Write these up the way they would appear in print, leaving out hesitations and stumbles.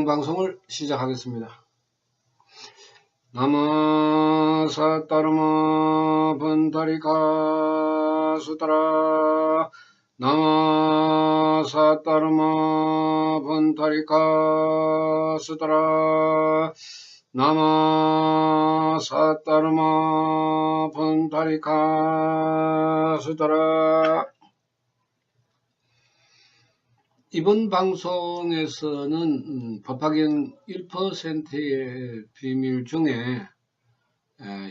진행방송을 시작하겠습니다. 나무 사따르마 분타리카 수타라 나무 사따르마 분타리카 수타라 나무 사따르마 분타리카 수타라. 이번 방송에서는 법화경 1%의 비밀 중에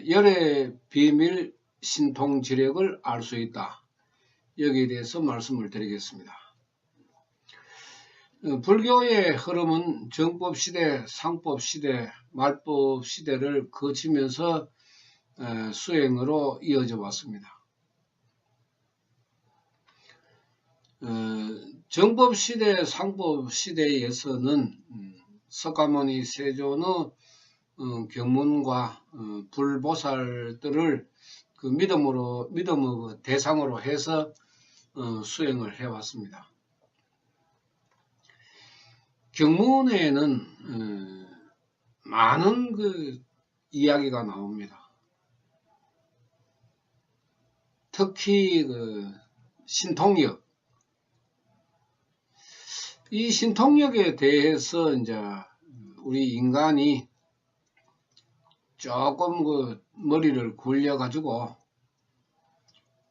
열의 비밀 신통지력을 알 수 있다. 여기에 대해서 말씀을 드리겠습니다. 불교의 흐름은 정법시대, 상법시대, 말법시대를 거치면서 수행으로 이어져 왔습니다. 정법시대, 상법시대에서는 석가모니 세존의 경문과 불보살들을 그 믿음의 대상으로 해서 수행을 해왔습니다. 경문에는 많은 그 이야기가 나옵니다. 특히 그 신통력, 이 신통력에 대해서 이제 우리 인간이 조금 그 머리를 굴려 가지고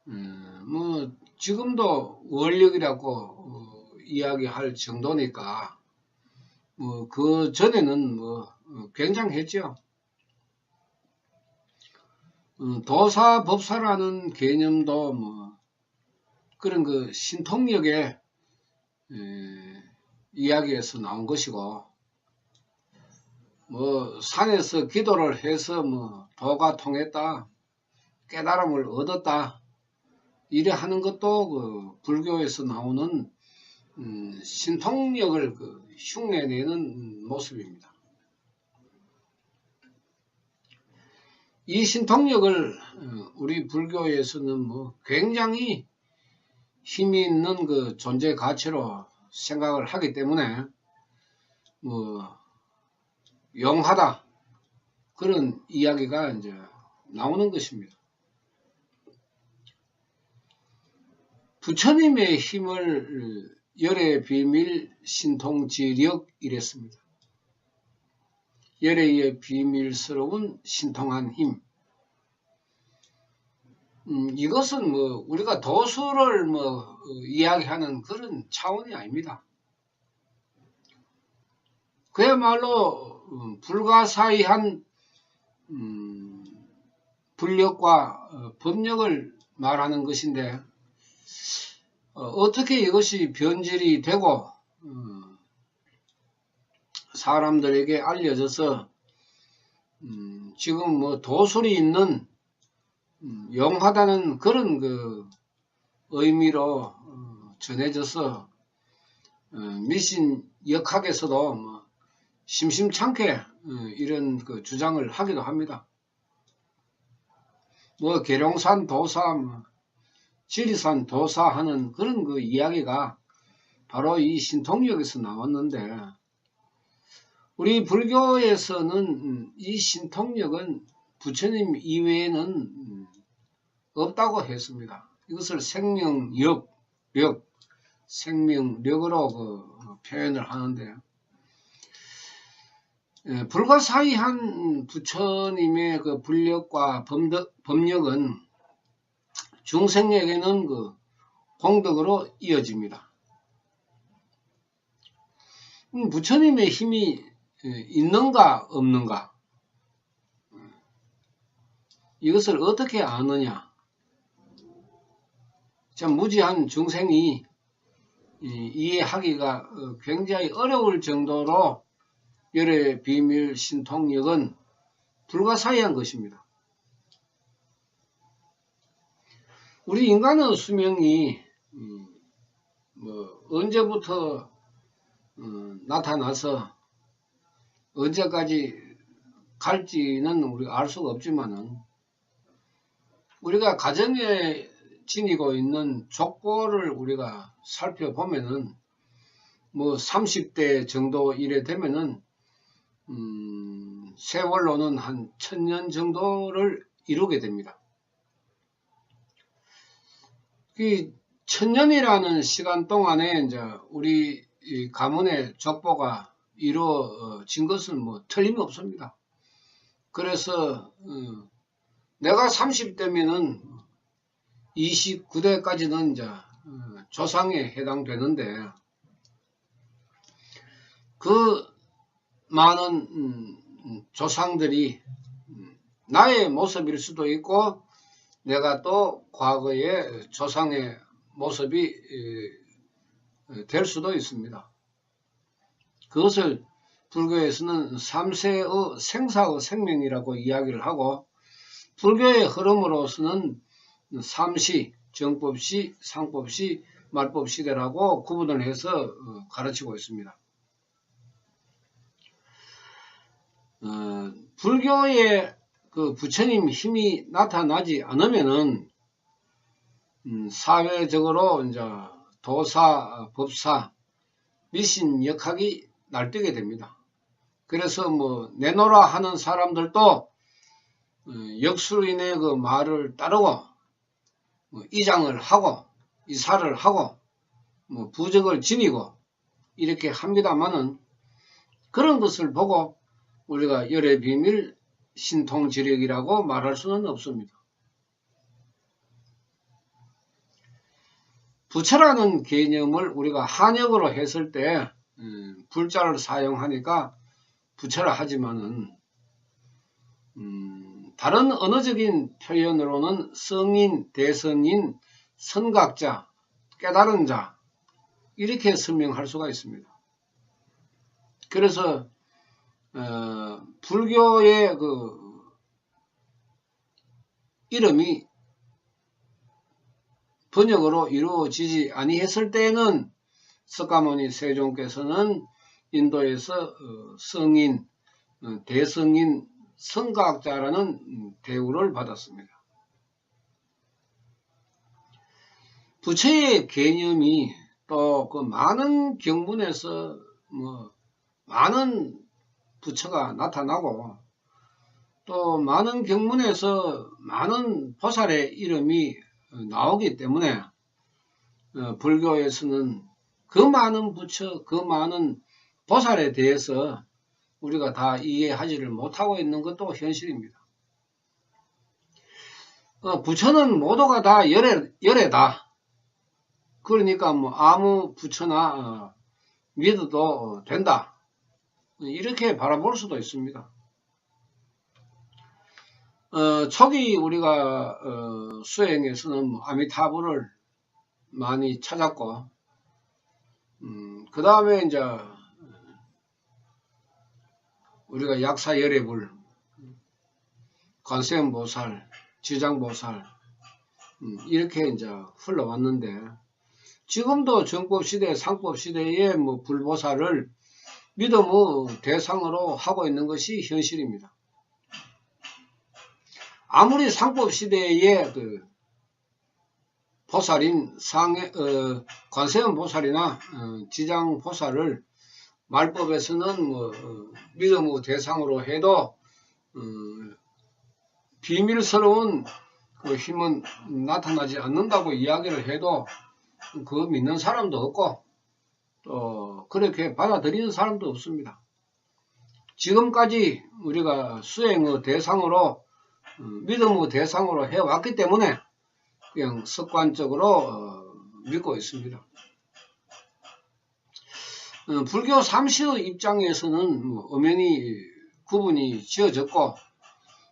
뭐 지금도 원력이라고 이야기할 정도니까 뭐 그 전에는 뭐 굉장했죠. 도사 법사라는 개념도 뭐 그런 그 신통력의 이야기에서 나온 것이고, 뭐 산에서 기도를 해서 뭐 도가 통했다, 깨달음을 얻었다, 이래 하는 것도 그 불교에서 나오는 신통력을 그 흉내내는 모습입니다. 이 신통력을 우리 불교에서는 뭐 굉장히 힘이 있는 그 존재 가치로 생각을 하기 때문에 뭐 용하다 그런 이야기가 이제 나오는 것입니다. 부처님의 힘을 열의 비밀 신통지력 이랬습니다. 열의 비밀스러운 신통한 힘. 이것은 뭐 우리가 도수를 뭐 이야기하는 그런 차원이 아닙니다. 그야말로 불가사의한 불력과 법력을 말하는 것인데, 어떻게 이것이 변질이 되고 사람들에게 알려져서 지금 뭐 도술이 있는 용하다는 그런 그 의미로 전해져서 미신 역학에서도 뭐 심심찮게 이런 그 주장을 하기도 합니다. 뭐 계룡산 도사, 뭐 지리산 도사 하는 그런 그 이야기가 바로 이 신통력에서 나왔는데, 우리 불교에서는 이 신통력은 부처님 이외에는 없다고 했습니다. 이것을 생명력으로 그 표현을 하는데, 불가사의한 부처님의 그 불력과 법력은 중생에게는 그 공덕으로 이어집니다. 부처님의 힘이 있는가 없는가, 이것을 어떻게 아느냐. 참 무지한 중생이 이해하기가 굉장히 어려울 정도로 열의 비밀 신통력은 불가사의한 것입니다. 우리 인간의 수명이 뭐 언제부터 나타나서 언제까지 갈지는 우리가 알 수가 없지만은, 우리가 가정에 지니고 있는 족보를 우리가 살펴보면은 뭐 30대 정도 이래 되면은 세월로는 한 1000년 정도를 이루게 됩니다. 이 1000년이라는 시간 동안에 이제 우리 이 가문의 족보가 이루어진 것은 뭐 틀림없습니다. 그래서 내가 30대면은 29대까지는 이제 조상에 해당되는데, 그 많은 조상들이 나의 모습일 수도 있고, 내가 또 과거의 조상의 모습이 될 수도 있습니다. 그것을 불교에서는 삼세의 생사의 생명이라고 이야기를 하고, 불교의 흐름으로서는 삼시, 정법시, 상법시, 말법시대라고 구분을 해서 가르치고 있습니다. 불교의 그 부처님 힘이 나타나지 않으면은 사회적으로 이제 도사, 법사, 미신 역학이 날뛰게 됩니다. 그래서 뭐 내노라 하는 사람들도 역술인의 그 말을 따르고 이장을 하고 이사를 하고 뭐 부적을 지니고 이렇게 합니다만은, 그런 것을 보고 우리가 열의 비밀 신통지력이라고 말할 수는 없습니다. 부처라는 개념을 우리가 한역으로 했을 때 불자를 사용하니까 부처라 하지만은 다른 언어적인 표현으로는 성인, 대성인, 선각자, 깨달은 자, 이렇게 설명할 수가 있습니다. 그래서 불교의 그 이름이 번역으로 이루어지지 아니했을 때에는 석가모니 세종께서는 인도에서 성인, 대성인, 선각자라는 대우를 받았습니다. 부처의 개념이 또 그 많은 경문에서 뭐 많은 부처가 나타나고, 또 많은 경문에서 많은 보살의 이름이 나오기 때문에 불교에서는 그 많은 부처, 그 많은 보살에 대해서 우리가 다 이해하지를 못하고 있는 것도 현실입니다. 부처는 모두가 다 열애다. 그러니까 뭐 아무 부처나 믿어도 된다. 이렇게 바라볼 수도 있습니다. 초기 우리가 수행에서는 뭐 아미타불을 많이 찾았고, 그 다음에 이제 우리가 약사열애불, 관세음보살, 지장보살 이렇게 이제 흘러왔는데, 지금도 정법시대, 상법시대의 뭐 불보살을 믿음의 대상으로 하고 있는 것이 현실입니다. 아무리 상법시대의 그 보살인 관세음보살이나 지장보살을 말법에서는 뭐 믿음의 대상으로 해도 비밀스러운 그 힘은 나타나지 않는다고 이야기를 해도 그거 믿는 사람도 없고, 또 그렇게 받아들이는 사람도 없습니다. 지금까지 우리가 수행의 대상으로, 믿음의 대상으로 해왔기 때문에 그냥 습관적으로 믿고 있습니다. 불교 삼시의 입장에서는 뭐 엄연히 구분이 지어졌고,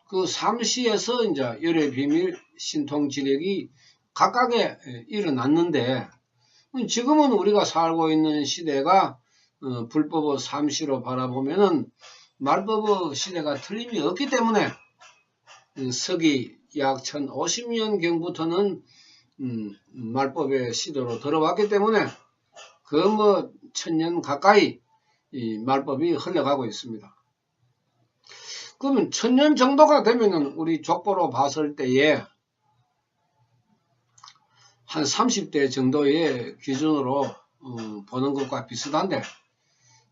그 삼시에서 이제 열의 비밀, 신통지력이 각각에 일어났는데, 지금은 우리가 살고 있는 시대가 불법의 삼시로 바라보면은 말법의 시대가 틀림이 없기 때문에 서기 약 1050년경부터는 말법의 시대로 들어왔기 때문에 그 뭐 1000년 가까이 이 말법이 흘러가고 있습니다. 그러면 1000년 정도가 되면은 우리 족보로 봤을 때에 한 30대 정도의 기준으로 보는 것과 비슷한데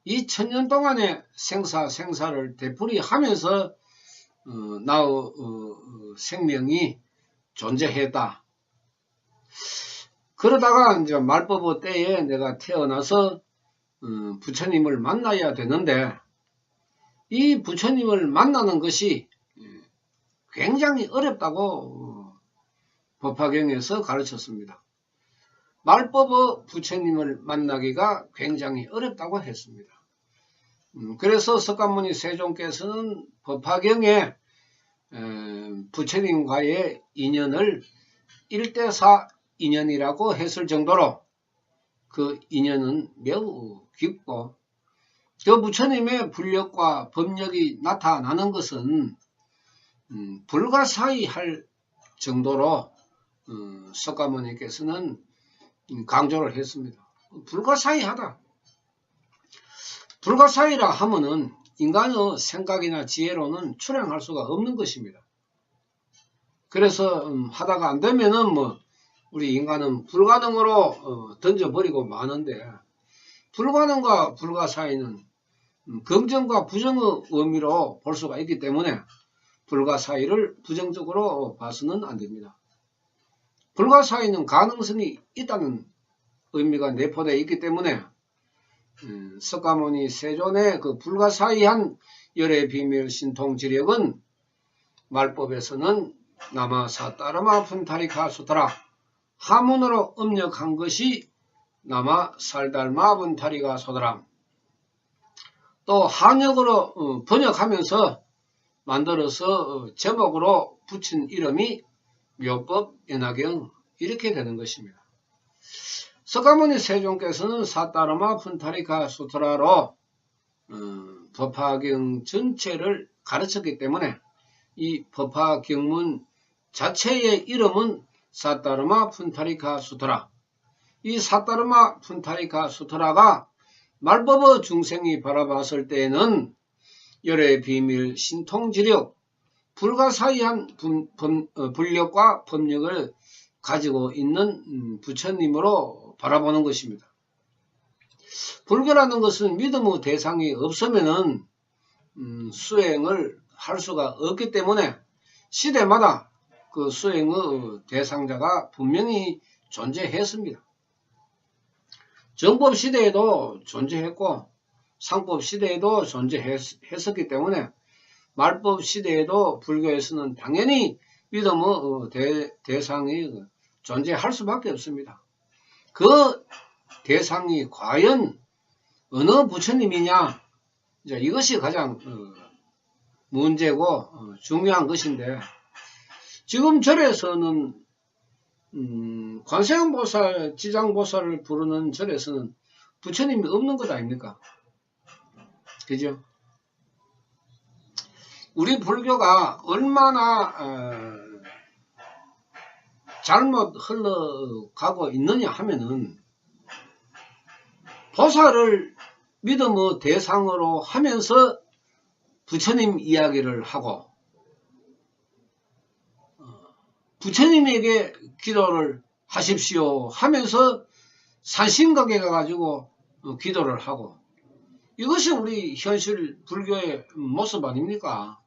이 1000년 동안의 생사를 되풀이하면서 나의 생명이 존재했다. 그러다가 이제 말법의 때에 내가 태어나서 부처님을 만나야 되는데 이 부처님을 만나는 것이 굉장히 어렵다고 법화경에서 가르쳤습니다. 말법의 부처님을 만나기가 굉장히 어렵다고 했습니다. 그래서 석가모니 세존께서는 법화경에 부처님과의 인연을 1대4 인연이라고 했을 정도로 그 인연은 매우 깊고 그 부처님의 불력과 법력이 나타나는 것은 불가사의할 정도로 석가모니께서는 강조를 했습니다. 불가사의하다. 불가사의라 하면은 인간의 생각이나 지혜로는 출행할 수가 없는 것입니다. 그래서 하다가 안 되면은 우리 인간은 불가능으로 던져버리고 마는데 불가능과 불가사의는 긍정과 부정의 의미로 볼 수가 있기 때문에 불가사의를 부정적으로 봐서는 안 됩니다. 불가사의는 가능성이 있다는 의미가 내포되어 있기 때문에 석가모니 세존의 그 불가사의한 열의 비밀 신통지력은 말법에서는 나마사따르마 분타리카 수타라 하문으로 음력한 것이 나마살달마 분타리카 소다람 또 한역으로 번역하면서 만들어서 제목으로 붙인 이름이 묘법 연화경 이렇게 되는 것입니다. 석가모니 세존께서는 사따르마 푼타리카 수트라로 법화경 전체를 가르쳤기 때문에 이 법화경문 자체의 이름은 사따르마 푼타리카 수트라 이 사따르마 푼타리카 수트라가 말법의 중생이 바라봤을 때에는 열의 비밀 신통지력 불가사의한 불력과 법력을 가지고 있는 부처님으로 바라보는 것입니다. 불교라는 것은 믿음의 대상이 없으면은 수행을 할 수가 없기 때문에 시대마다 그 수행의 대상자가 분명히 존재했습니다. 정법 시대에도 존재했고 상법 시대에도 존재했었기 때문에 말법 시대에도 불교에서는 당연히 믿음의 대상이 존재할 수밖에 없습니다. 그 대상이 과연 어느 부처님이냐 이것이 가장 문제고 중요한 것인데 지금 절에서는 관세음보살, 지장보살을 부르는 절에서는 부처님이 없는 것 아닙니까? 그죠? 우리 불교가 얼마나 잘못 흘러가고 있느냐 하면은 보살을 믿음의 대상으로 하면서 부처님 이야기를 하고 부처님에게 기도를 하십시오 하면서 산신각에 가가지고 기도를 하고 이것이 우리 현실 불교의 모습 아닙니까?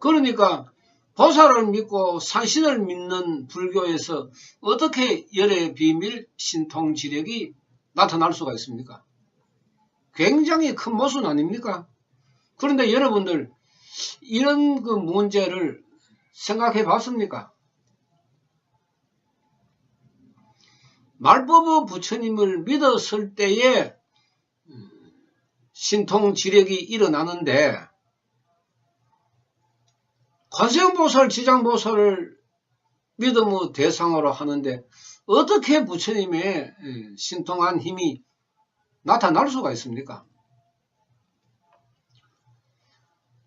그러니까 보살을 믿고 산신을 믿는 불교에서 어떻게 열의 비밀 신통지력이 나타날 수가 있습니까? 굉장히 큰 모순 아닙니까? 그런데 여러분들 이런 그 문제를 생각해 봤습니까? 말법의 부처님을 믿었을 때에 신통지력이 일어나는데 관세음보살, 지장보살을 믿음의 대상으로 하는데 어떻게 부처님의 신통한 힘이 나타날 수가 있습니까?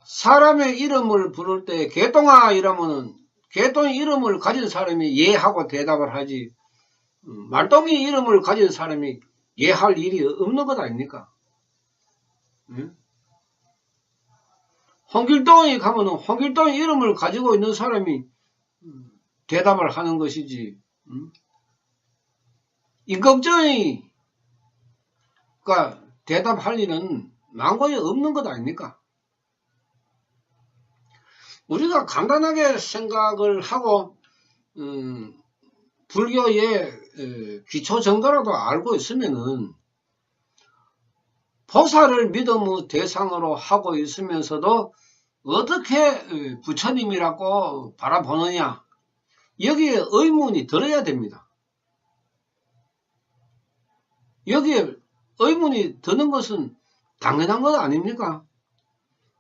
사람의 이름을 부를 때 개똥아 이러면은 개똥 이름을 가진 사람이 예하고 대답을 하지 말똥이 이름을 가진 사람이 예할 일이 없는 것 아닙니까? 응? 홍길동에 가면은 홍길동 이름을 가지고 있는 사람이 대답을 하는 것이지. 임꺽정이 그러니까 대답할 일은 망고에 없는 것 아닙니까? 우리가 간단하게 생각을 하고 불교의 기초 정도라도 알고 있으면은 보살을 믿음의 대상으로 하고 있으면서도 어떻게 부처님이라고 바라보느냐, 여기에 의문이 들어야 됩니다. 여기에 의문이 드는 것은 당연한 것 아닙니까?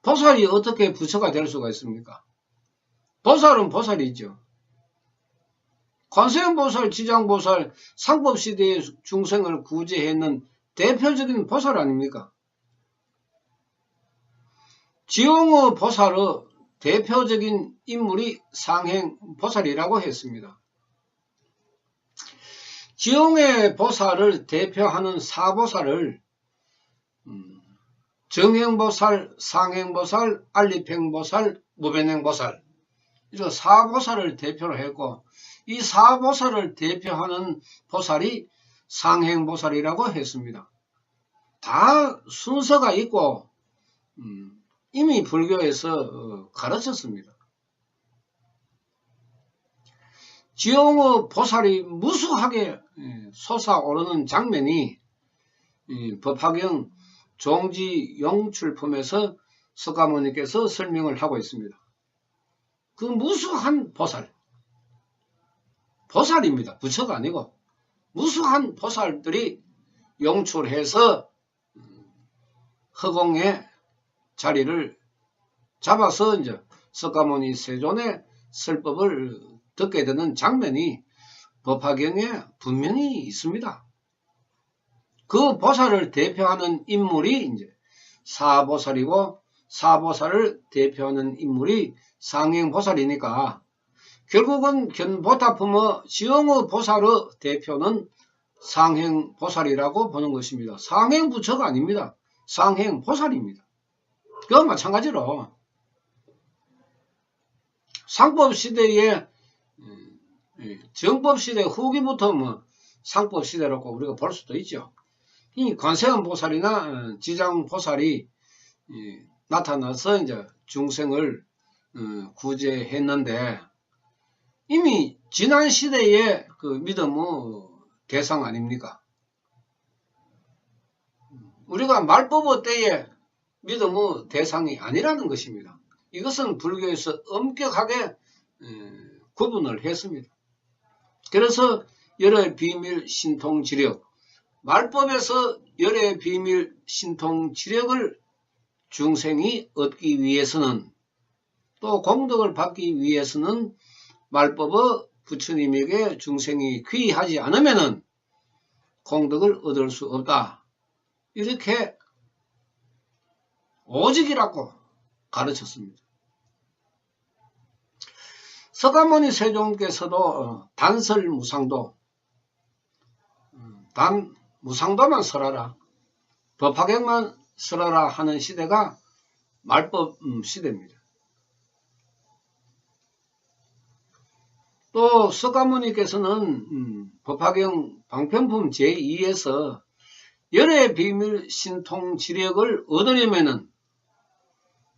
보살이 어떻게 부처가 될 수가 있습니까? 보살은 보살이죠. 관세음보살, 지장보살, 상법시대의 중생을 구제했는 대표적인 보살 아닙니까? 지용의 보살의 대표적인 인물이 상행보살이라고 했습니다. 지용의 보살을 대표하는 사보살을 정행보살, 상행보살, 알리팽보살, 무변행보살, 이런 사보살을 대표로 했고, 이 사보살을 대표하는 보살이 상행보살이라고 했습니다. 다 순서가 있고 이미 불교에서 가르쳤습니다. 지용의 보살이 무수하게 솟아오르는 장면이 법화경 종지용출품에서 석가모니께서 설명을 하고 있습니다. 그 무수한 보살입니다. 부처가 아니고 무수한 보살들이 용출해서 허공에 자리를 잡아서 이제 석가모니 세존의 설법을 듣게 되는 장면이 법화경에 분명히 있습니다. 그 보살을 대표하는 인물이 이제 사보살이고, 사보살을 대표하는 인물이 상행보살이니까 결국은 견보타품의 지용의 보살의 대표는 상행보살이라고 보는 것입니다. 상행부처가 아닙니다. 상행보살입니다. 그와 마찬가지로 상법시대의 정법시대 후기부터 상법시대라고 우리가 볼 수도 있죠. 이 관세음보살이나 지장보살이 나타나서 이제 중생을 구제했는데 이미 지난 시대의 그 믿음의 대상 아닙니까? 우리가 말법의 때의 믿음의 대상이 아니라는 것입니다. 이것은 불교에서 엄격하게 구분을 했습니다. 그래서 열의 비밀 신통지력, 말법에서 열의 비밀 신통지력을 중생이 얻기 위해서는, 또 공덕을 받기 위해서는 말법의 부처님에게 중생이 귀의하지 않으면 공덕을 얻을 수 없다. 이렇게 오직이라고 가르쳤습니다. 석가모니 세존께서도 단설무상도, 단 무상도만 설하라, 법화경만 설하라 하는 시대가 말법 시대입니다. 또 석가모니께서는 법화경 방편품 제2에서 열의 비밀 신통지력을 얻으려면은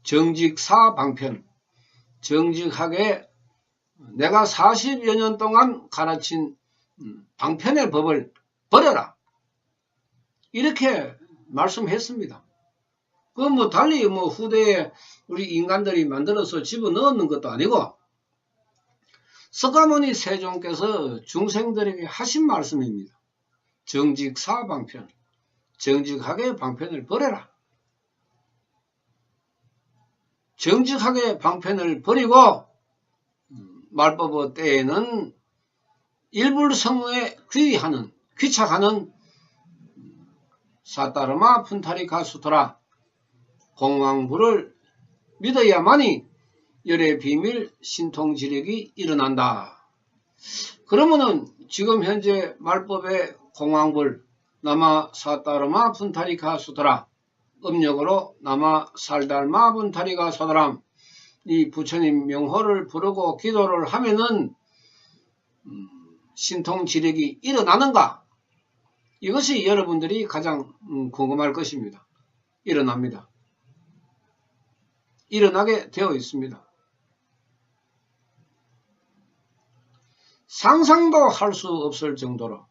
정직사 방편, 정직하게 내가 40여 년 동안 가르친 방편의 법을 버려라, 이렇게 말씀했습니다. 그 달리 후대에 우리 인간들이 만들어서 집어넣는 것도 아니고 석가모니 세존께서 중생들에게 하신 말씀입니다. 정직사 방편, 정직하게 방편을 버려라. 정직하게 방편을 버리고 말법의 때에는 일불성에 귀의하는, 귀착하는 사따르마 푼타리카 수토라, 공황부를 믿어야만이 열의 비밀 신통지력이 일어난다. 그러면은 지금 현재 말법의 공황불, 나마 사따르마 푼타리카 수토라, 음력으로 나마 살달마 푼타리카 소다람, 이 부처님 명호를 부르고 기도를 하면은 신통지력이 일어나는가? 이것이 여러분들이 가장 궁금할 것입니다. 일어납니다. 일어나게 되어 있습니다. 상상도 할 수 없을 정도로,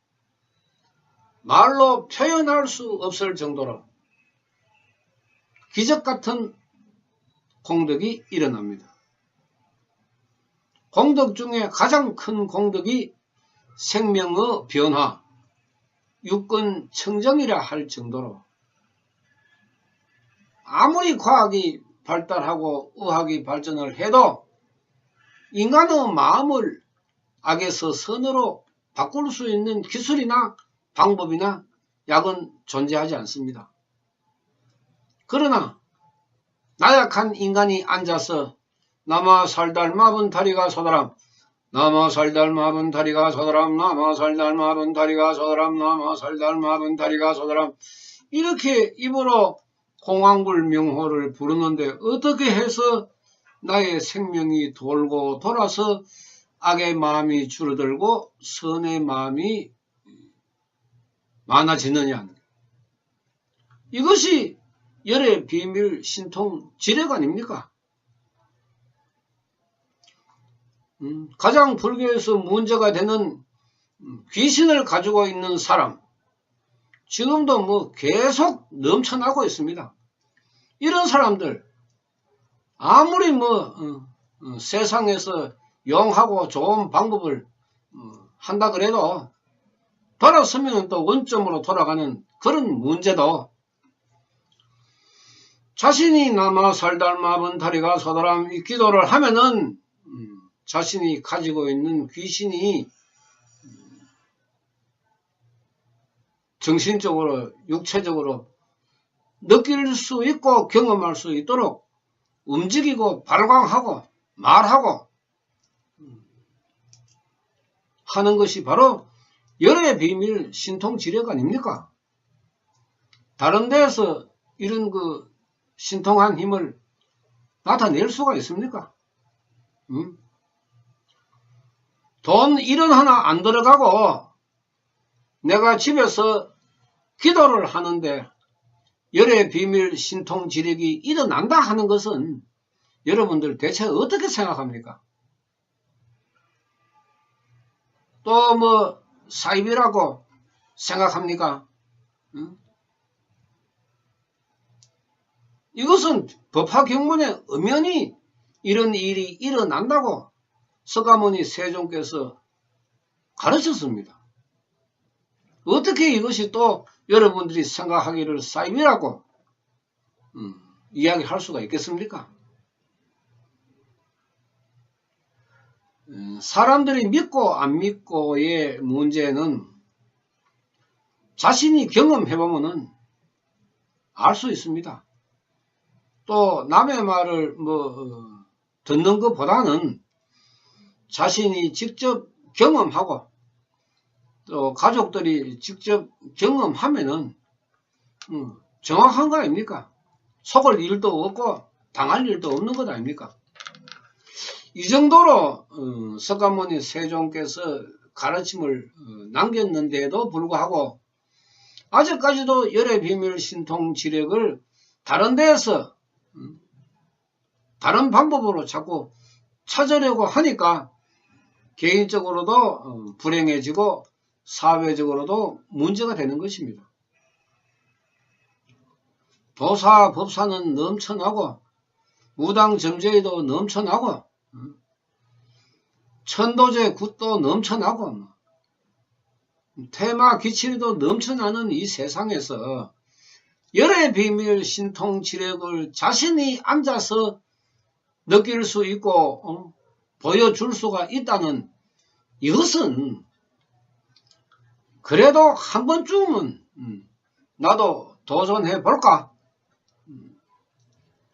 말로 표현할 수 없을 정도로 기적 같은 공덕이 일어납니다. 공덕 중에 가장 큰 공덕이 생명의 변화, 육근 청정이라 할 정도로 아무리 과학이 발달하고 의학이 발전을 해도 인간의 마음을 악에서 선으로 바꿀 수 있는 기술이나 방법이나 약은 존재하지 않습니다. 그러나 나약한 인간이 앉아서 나마 살달 마분 다리가 서더람, 나마 살달 마분 다리가 서더람, 나마 살달 마분 다리가 서더람, 나마 살달 마분 다리가 서더람, 이렇게 입으로 공황불명호를 부르는데 어떻게 해서 나의 생명이 돌고 돌아서 악의 마음이 줄어들고 선의 마음이 많아지느냐. 이것이 열의 비밀 신통 지력 아닙니까? 가장 불교에서 문제가 되는 귀신을 가지고 있는 사람, 지금도 계속 넘쳐나고 있습니다. 이런 사람들 아무리 세상에서 용하고 좋은 방법을 한다 그래도 돌아서면 또 원점으로 돌아가는 그런 문제도 자신이 나마 살달 마분 다리가 서더람 이 기도를 하면은 자신이 가지고 있는 귀신이 정신적으로 육체적으로 느낄 수 있고 경험할 수 있도록 움직이고 발광하고 말하고 하는 것이 바로 열의 비밀 신통지력 아닙니까? 다른 데에서 이런 신통한 힘을 나타낼 수가 있습니까? 돈 1원 하나 안 들어가고 내가 집에서 기도를 하는데 열의 비밀 신통지력이 일어난다 하는 것은 여러분들 대체 어떻게 생각합니까? 또 사입이라고 생각합니까? 이것은 법화경문에 엄연히 이런 일이 일어난다고 서가모니 세종께서 가르쳤습니다. 어떻게 이것이 또 여러분들이 생각하기를 사입이라고 이야기할 수가 있겠습니까? 사람들이 믿고 안 믿고의 문제는 자신이 경험해보면 알 수 있습니다. 또 남의 말을 듣는 것보다는 자신이 직접 경험하고 또 가족들이 직접 경험하면은 정확한 거 아닙니까? 속을 일도 없고 당할 일도 없는 것 아닙니까? 이 정도로 석가모니 세종께서 가르침을 남겼는데도 불구하고 아직까지도 열의 비밀 신통 지력을 다른 데에서 다른 방법으로 자꾸 찾으려고 하니까 개인적으로도 불행해지고 사회적으로도 문제가 되는 것입니다. 도사 법사는 넘쳐나고 무당점제도 넘쳐나고 천도제 굿도 넘쳐나고 테마 기치리도 넘쳐나는 이 세상에서 열의 비밀 신통 지력을 자신이 앉아서 느낄 수 있고 보여줄 수가 있다는 이것은 그래도 한 번쯤은 나도 도전해 볼까?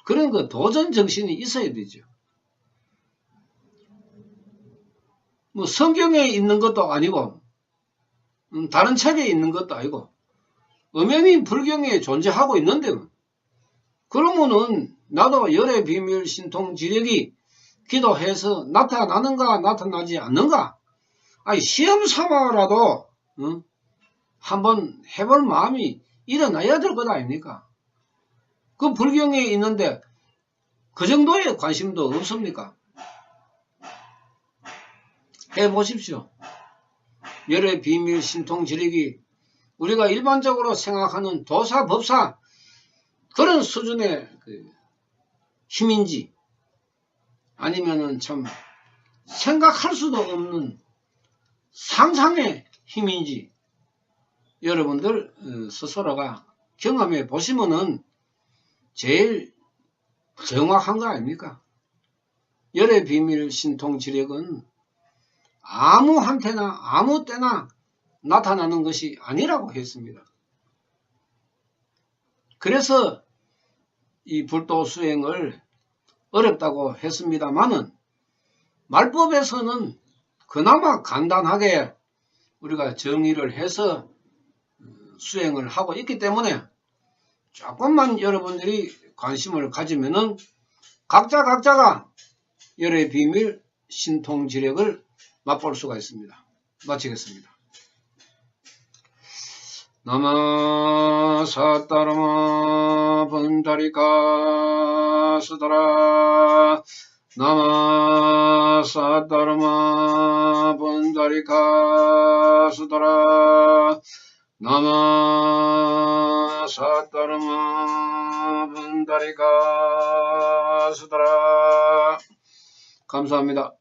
그런 도전 정신이 있어야 되죠. 성경에 있는 것도 아니고 다른 책에 있는 것도 아니고 엄연히 불경에 존재하고 있는데 그러면은 나도 열의 비밀 신통 지력이 기도해서 나타나는가 나타나지 않는가? 아니 시험 삼아라도 한번 해볼 마음이 일어나야 될 것 아닙니까? 그 불경에 있는데 그 정도의 관심도 없습니까? 해보십시오. 열의 비밀 신통지력이 우리가 일반적으로 생각하는 도사, 법사 그런 수준의 힘인지 아니면은 참 생각할 수도 없는 상상의 힘인지 여러분들 스스로가 경험해 보시면은 제일 정확한 거 아닙니까? 열의 비밀 신통지력은 아무한테나 아무 때나 나타나는 것이 아니라고 했습니다. 그래서 이 불도 수행을 어렵다고 했습니다만은 말법에서는 그나마 간단하게 우리가 정의를 해서 수행을 하고 있기 때문에 조금만 여러분들이 관심을 가지면은 각자가 열의 비밀 신통지력을 맛볼 수가 있습니다. 마치겠습니다. 나마 사따르마 분다리카 수다라 나마 사따르마 분다리카 수다라 나마 사따르마 분다리카 수다라 감사합니다.